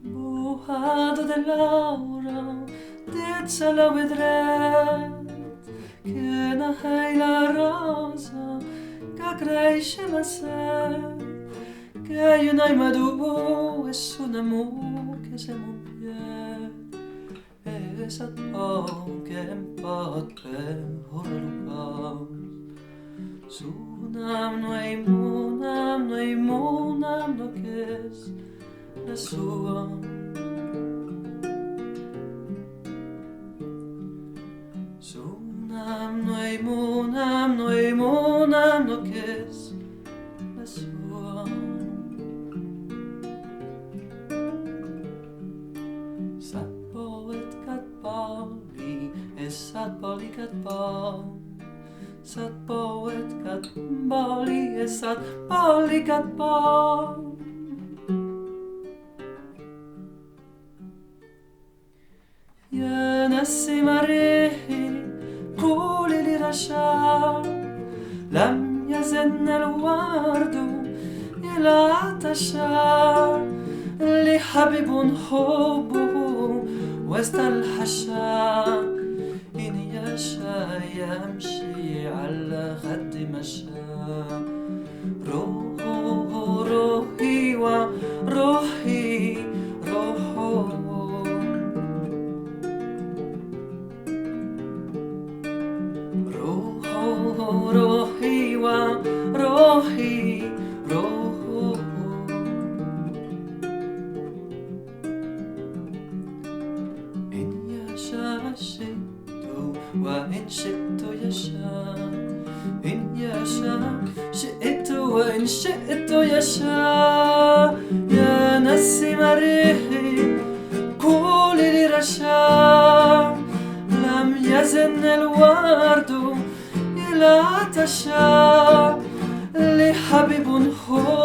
Buhado de Laura, dezza la vedret, che na la rosa, che cresce la sed, che unai madu e sunamu che se mon pied, e sat po che pot per horlupaus. Sunam no ei munam no kes, la sua. Sunam no ei munam no kes, la sua. Sat poet cat poli, e sat poli cat poli. Sat poet cat poli, e sat poli cat poli. ينسي مريحي قولي لي رشا لم يزن الورد إلى عطشا اللي حبيب حبه وسط الحشا إن يشاء يمشي على خد مشى روحي وروحي روحه روحي وروحي روحه إن يشاء شئت وإن شئت يشاء إن يشاء شئت وإن شئت يشاء يا نسيم ريحي قولي لي رشا لم يزن الورد لا تشاء لحبيب هو